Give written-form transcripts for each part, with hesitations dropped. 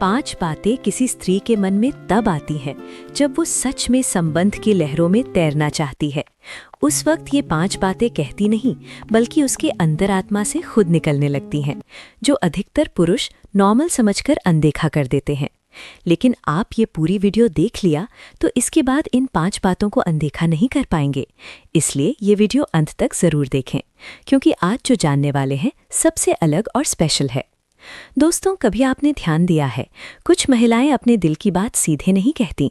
5 बातें किसी स्त्री के मन में तब आती हैं जब वो सच में संबंध की लहरों में तैरना चाहती है। उस वक्त ये 5 बातें कहती नहीं, बल्कि उसके अंतरात्मा से खुद निकलने लगती हैं, जो अधिकतर पुरुष नॉर्मल समझकर अनदेखा कर देते हैं। लेकिन आप ये पूरी वीडियो देख लिया तो इसके बाद इन 5 बातों को अनदेखा नहीं कर पाएंगे। इसलिए ये वीडियो अंत तक जरूर देखें, क्योंकि आज जो जानने वाले हैं सबसे अलग और स्पेशल है। दोस्तों, कभी आपने ध्यान दिया है, कुछ महिलाएं अपने दिल की बात सीधे नहीं कहती।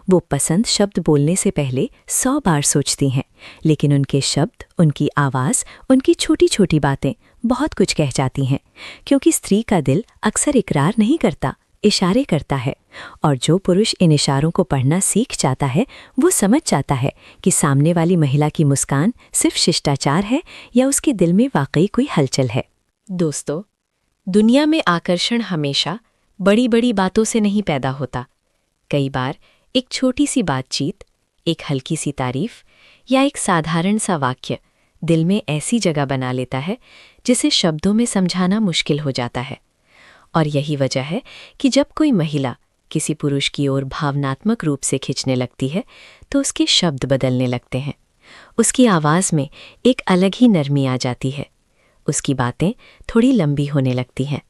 वो पसंद शब्द बोलने से पहले 100 बार सोचती हैं, लेकिन उनके शब्द, उनकी आवाज़, उनकी छोटी छोटी बातें बहुत कुछ कह जाती हैं। क्योंकि स्त्री का दिल अक्सर इकरार नहीं करता, इशारे करता है। और जो पुरुष इन इशारों को पढ़ना सीख जाता है, वो समझ जाता है कि सामने वाली महिला की मुस्कान सिर्फ शिष्टाचार है या उसके दिल में वाकई कोई हलचल है। दोस्तों, दुनिया में आकर्षण हमेशा बड़ी बड़ी बातों से नहीं पैदा होता। कई बार एक छोटी सी बातचीत, एक हल्की सी तारीफ या एक साधारण सा वाक्य दिल में ऐसी जगह बना लेता है जिसे शब्दों में समझाना मुश्किल हो जाता है। और यही वजह है कि जब कोई महिला किसी पुरुष की ओर भावनात्मक रूप से खिंचने लगती है तो उसके शब्द बदलने लगते हैं। उसकी आवाज़ में एक अलग ही नरमी आ जाती है, उसकी बातें थोड़ी लंबी होने लगती हैं,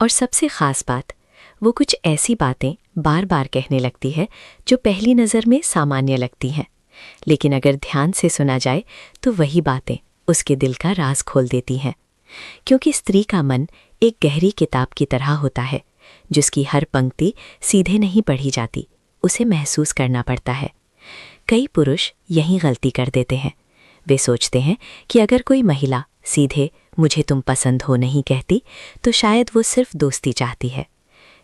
और सबसे ख़ास बात, वो कुछ ऐसी बातें बार बार कहने लगती है जो पहली नज़र में सामान्य लगती हैं, लेकिन अगर ध्यान से सुना जाए तो वही बातें उसके दिल का राज खोल देती हैं। क्योंकि स्त्री का मन एक गहरी किताब की तरह होता है, जिसकी हर पंक्ति सीधे नहीं पढ़ी जाती, उसे महसूस करना पड़ता है। कई पुरुष यही गलती कर देते हैं। वे सोचते हैं कि अगर कोई महिला सीधे मुझे तुम पसंद हो नहीं कहती तो शायद वो सिर्फ दोस्ती चाहती है।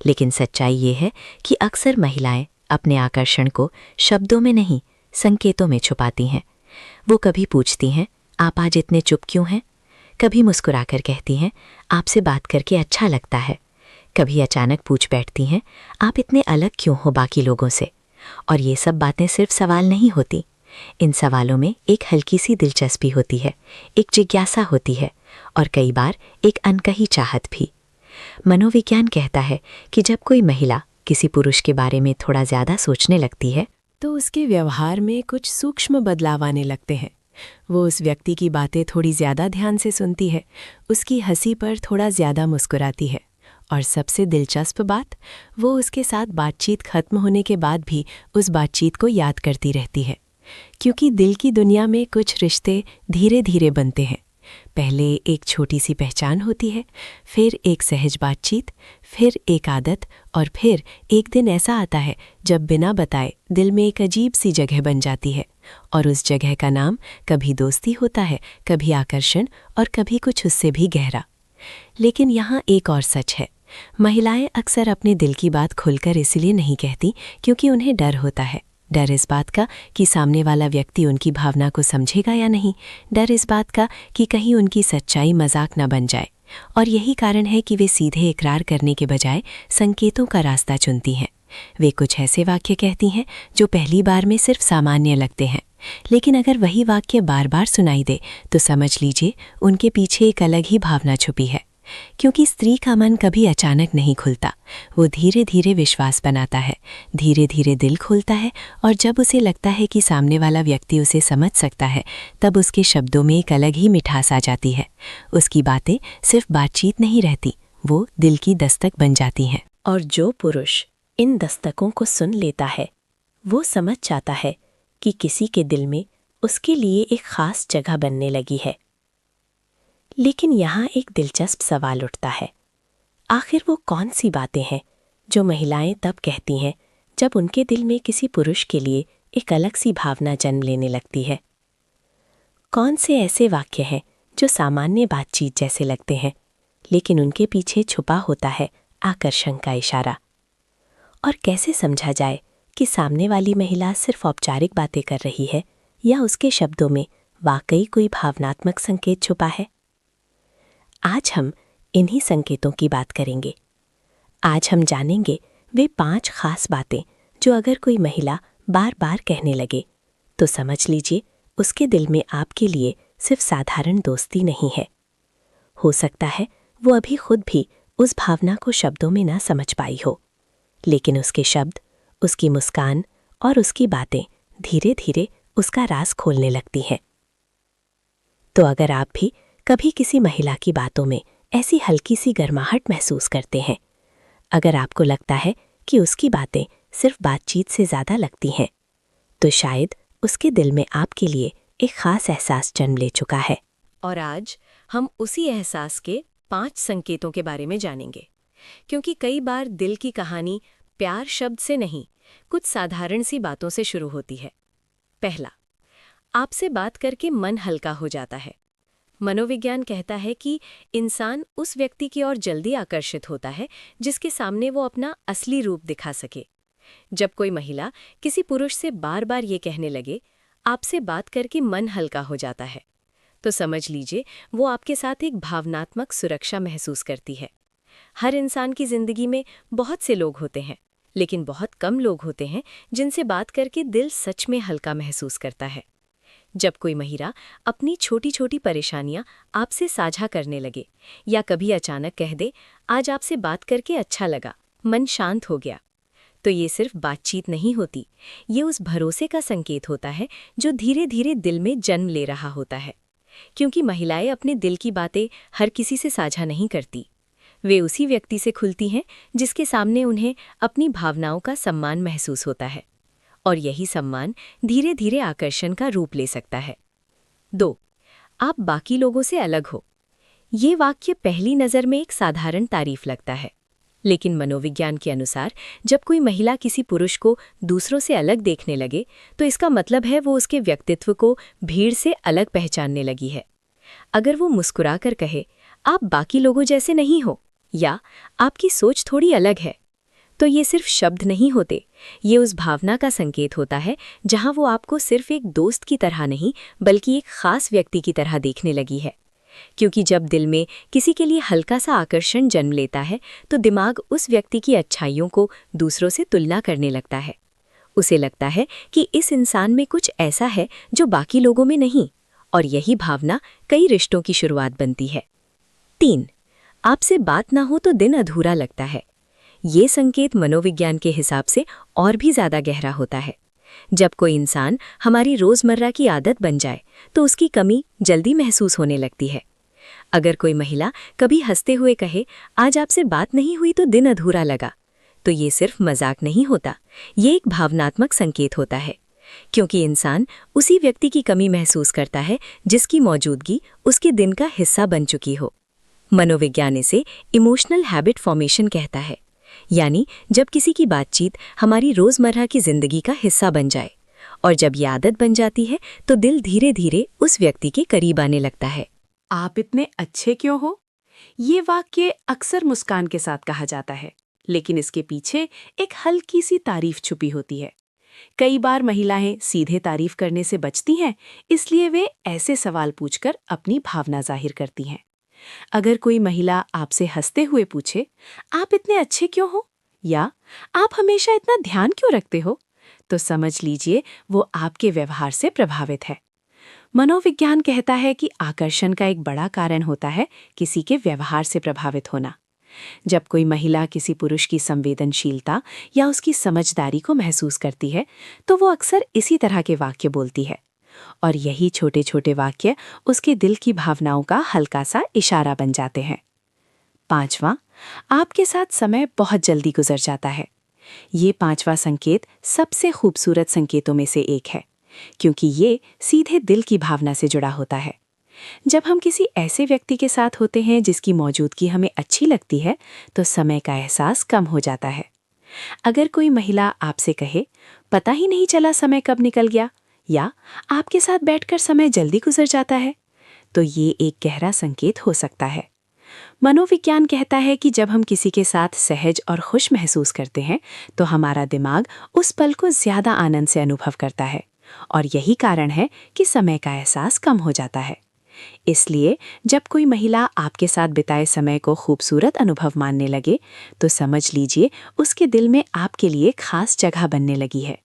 लेकिन सच्चाई ये है कि अक्सर महिलाएं अपने आकर्षण को शब्दों में नहीं, संकेतों में छुपाती हैं। वो कभी पूछती हैं, आप आज इतने चुप क्यों हैं? कभी मुस्कुराकर कहती हैं, आपसे बात करके अच्छा लगता है। कभी अचानक पूछ बैठती हैं, आप इतने अलग क्यों हो बाकी लोगों से? और ये सब बातें सिर्फ सवाल नहीं होती। इन सवालों में एक हल्की सी दिलचस्पी होती है, एक जिज्ञासा होती है, और कई बार एक अनकही चाहत भी। मनोविज्ञान कहता है कि जब कोई महिला किसी पुरुष के बारे में थोड़ा ज़्यादा सोचने लगती है तो उसके व्यवहार में कुछ सूक्ष्म बदलाव आने लगते हैं। वो उस व्यक्ति की बातें थोड़ी ज़्यादा ध्यान से सुनती है, उसकी हंसी पर थोड़ा ज़्यादा मुस्कुराती है, और सबसे दिलचस्प बात, वो उसके साथ बातचीत खत्म होने के बाद भी उस बातचीत को याद करती रहती है। क्योंकि दिल की दुनिया में कुछ रिश्ते धीरे धीरे बनते हैं। पहले एक छोटी सी पहचान होती है, फिर एक सहज बातचीत, फिर एक आदत, और फिर एक दिन ऐसा आता है जब बिना बताए दिल में एक अजीब सी जगह बन जाती है। और उस जगह का नाम कभी दोस्ती होता है, कभी आकर्षण, और कभी कुछ उससे भी गहरा। लेकिन यहाँ एक और सच है, महिलाएं अक्सर अपने दिल की बात खुलकर इसलिए नहीं कहती क्योंकि उन्हें डर होता है। डर इस बात का कि सामने वाला व्यक्ति उनकी भावना को समझेगा या नहीं। डर इस बात का कि कहीं उनकी सच्चाई मजाक न बन जाए। और यही कारण है कि वे सीधे इकरार करने के बजाय संकेतों का रास्ता चुनती हैं। वे कुछ ऐसे वाक्य कहती हैं जो पहली बार में सिर्फ सामान्य लगते हैं, लेकिन अगर वही वाक्य बार बार सुनाई दे तो समझ लीजिए उनके पीछे एक अलग ही भावना छुपी है। क्योंकि स्त्री का मन कभी अचानक नहीं खुलता, वो धीरे धीरे विश्वास बनाता है, धीरे धीरे दिल खोलता है, और जब उसे लगता है कि सामने वाला व्यक्ति उसे समझ सकता है, तब उसके शब्दों में एक अलग ही मिठास आ जाती है। उसकी बातें सिर्फ बातचीत नहीं रहती, वो दिल की दस्तक बन जाती हैं। और जो पुरुष इन दस्तकों को सुन लेता है, वो समझ जाता है कि किसी के दिल में उसके लिए एक खास जगह बनने लगी है। लेकिन यहाँ एक दिलचस्प सवाल उठता है, आखिर वो कौन सी बातें हैं जो महिलाएं तब कहती हैं जब उनके दिल में किसी पुरुष के लिए एक अलग सी भावना जन्म लेने लगती है? कौन से ऐसे वाक्य हैं जो सामान्य बातचीत जैसे लगते हैं, लेकिन उनके पीछे छुपा होता है आकर्षण का इशारा? और कैसे समझा जाए कि सामने वाली महिला सिर्फ औपचारिक बातें कर रही है या उसके शब्दों में वाकई कोई भावनात्मक संकेत छुपा है? आज हम इन्हीं संकेतों की बात करेंगे। आज हम जानेंगे वे 5 खास बातें जो अगर कोई महिला बार बार कहने लगे तो समझ लीजिए उसके दिल में आपके लिए सिर्फ साधारण दोस्ती नहीं है। हो सकता है वो अभी खुद भी उस भावना को शब्दों में ना समझ पाई हो, लेकिन उसके शब्द, उसकी मुस्कान और उसकी बातें धीरे धीरे उसका राज खोलने लगती हैं। तो अगर आप भी कभी किसी महिला की बातों में ऐसी हल्की सी गर्माहट महसूस करते हैं, अगर आपको लगता है कि उसकी बातें सिर्फ बातचीत से ज़्यादा लगती हैं, तो शायद उसके दिल में आपके लिए एक ख़ास एहसास जन्म ले चुका है। और आज हम उसी एहसास के 5 संकेतों के बारे में जानेंगे, क्योंकि कई बार दिल की कहानी प्यार शब्द से नहीं, कुछ साधारण सी बातों से शुरू होती है। पहला, आपसे बात करके मन हल्का हो जाता है। मनोविज्ञान कहता है कि इंसान उस व्यक्ति की ओर जल्दी आकर्षित होता है जिसके सामने वो अपना असली रूप दिखा सके। जब कोई महिला किसी पुरुष से बार बार ये कहने लगे, आपसे बात करके मन हल्का हो जाता है, तो समझ लीजिए वो आपके साथ एक भावनात्मक सुरक्षा महसूस करती है। हर इंसान की जिंदगी में बहुत से लोग होते हैं, लेकिन बहुत कम लोग होते हैं जिनसे बात करके दिल सच में हल्का महसूस करता है। जब कोई महिला अपनी छोटी छोटी परेशानियां आपसे साझा करने लगे या कभी अचानक कह दे, आज आपसे बात करके अच्छा लगा, मन शांत हो गया, तो ये सिर्फ बातचीत नहीं होती, ये उस भरोसे का संकेत होता है जो धीरे धीरे दिल में जन्म ले रहा होता है। क्योंकि महिलाएं अपने दिल की बातें हर किसी से साझा नहीं करती। वे उसी व्यक्ति से खुलती हैं जिसके सामने उन्हें अपनी भावनाओं का सम्मान महसूस होता है, और यही सम्मान धीरे धीरे आकर्षण का रूप ले सकता है। 2. आप बाकी लोगों से अलग हो। ये वाक्य पहली नज़र में एक साधारण तारीफ लगता है, लेकिन मनोविज्ञान के अनुसार जब कोई महिला किसी पुरुष को दूसरों से अलग देखने लगे, तो इसका मतलब है वो उसके व्यक्तित्व को भीड़ से अलग पहचानने लगी है। अगर वो मुस्कुराकर कहे, आप बाकी लोगों जैसे नहीं हो, या आपकी सोच थोड़ी अलग है, तो ये सिर्फ शब्द नहीं होते, ये उस भावना का संकेत होता है जहां वो आपको सिर्फ एक दोस्त की तरह नहीं बल्कि एक खास व्यक्ति की तरह देखने लगी है। क्योंकि जब दिल में किसी के लिए हल्का सा आकर्षण जन्म लेता है, तो दिमाग उस व्यक्ति की अच्छाइयों को दूसरों से तुलना करने लगता है। उसे लगता है कि इस इंसान में कुछ ऐसा है जो बाकी लोगों में नहीं, और यही भावना कई रिश्तों की शुरुआत बनती है। 3. आपसे बात ना हो तो दिन अधूरा लगता है। ये संकेत मनोविज्ञान के हिसाब से और भी ज़्यादा गहरा होता है। जब कोई इंसान हमारी रोज़मर्रा की आदत बन जाए, तो उसकी कमी जल्दी महसूस होने लगती है। अगर कोई महिला कभी हंसते हुए कहे, आज आपसे बात नहीं हुई तो दिन अधूरा लगा, तो ये सिर्फ मजाक नहीं होता, ये एक भावनात्मक संकेत होता है। क्योंकि इंसान उसी व्यक्ति की कमी महसूस करता है जिसकी मौजूदगी उसके दिन का हिस्सा बन चुकी हो। मनोविज्ञान इसे इमोशनल हैबिट फॉर्मेशन कहता है, यानी जब किसी की बातचीत हमारी रोज़मर्रा की ज़िंदगी का हिस्सा बन जाए, और जब ये आदत बन जाती है तो दिल धीरे धीरे उस व्यक्ति के करीब आने लगता है। आप इतने अच्छे क्यों हो? ये वाक्य अक्सर मुस्कान के साथ कहा जाता है, लेकिन इसके पीछे एक हल्की सी तारीफ छुपी होती है। कई बार महिलाएं सीधे तारीफ करने से बचती हैं, इसलिए वे ऐसे सवाल पूछकर अपनी भावना जाहिर करती हैं। अगर कोई महिला आपसे हंसते हुए पूछे, आप इतने अच्छे क्यों हो, या आप हमेशा इतना ध्यान क्यों रखते हो, तो समझ लीजिए वो आपके व्यवहार से प्रभावित है। मनोविज्ञान कहता है कि आकर्षण का एक बड़ा कारण होता है किसी के व्यवहार से प्रभावित होना। जब कोई महिला किसी पुरुष की संवेदनशीलता या उसकी समझदारी को महसूस करती है, तो वो अक्सर इसी तरह के वाक्य बोलती है, और यही छोटे छोटे वाक्य उसके दिल की भावनाओं का हल्का सा इशारा बन जाते हैं। 5वां, आपके साथ समय बहुत जल्दी गुजर जाता है। ये 5वां संकेत सबसे खूबसूरत संकेतों में से एक है, क्योंकि ये सीधे दिल की भावना से जुड़ा होता है। जब हम किसी ऐसे व्यक्ति के साथ होते हैं जिसकी मौजूदगी हमें अच्छी लगती है, तो समय का एहसास कम हो जाता है। अगर कोई महिला आपसे कहे, पता ही नहीं चला समय कब निकल गया, या आपके साथ बैठकर समय जल्दी गुजर जाता है, तो ये एक गहरा संकेत हो सकता है। मनोविज्ञान कहता है कि जब हम किसी के साथ सहज और खुश महसूस करते हैं, तो हमारा दिमाग उस पल को ज्यादा आनंद से अनुभव करता है, और यही कारण है कि समय का एहसास कम हो जाता है। इसलिए जब कोई महिला आपके साथ बिताए समय को खूबसूरत अनुभव मानने लगे, तो समझ लीजिए उसके दिल में आपके लिए खास जगह बनने लगी है।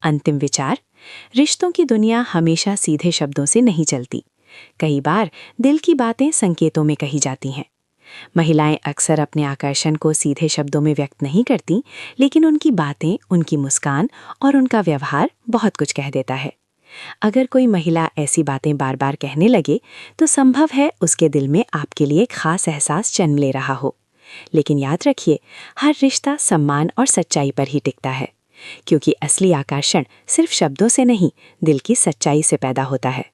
अंतिम विचार, रिश्तों की दुनिया हमेशा सीधे शब्दों से नहीं चलती। कई बार दिल की बातें संकेतों में कही जाती हैं। महिलाएं अक्सर अपने आकर्षण को सीधे शब्दों में व्यक्त नहीं करती, लेकिन उनकी बातें, उनकी मुस्कान और उनका व्यवहार बहुत कुछ कह देता है। अगर कोई महिला ऐसी बातें बार बार कहने लगे, तो संभव है उसके दिल में आपके लिए खास एहसास जन्म ले रहा हो। लेकिन याद रखिए, हर रिश्ता सम्मान और सच्चाई पर ही टिकता है, क्योंकि असली आकर्षण सिर्फ शब्दों से नहीं, दिल की सच्चाई से पैदा होता है।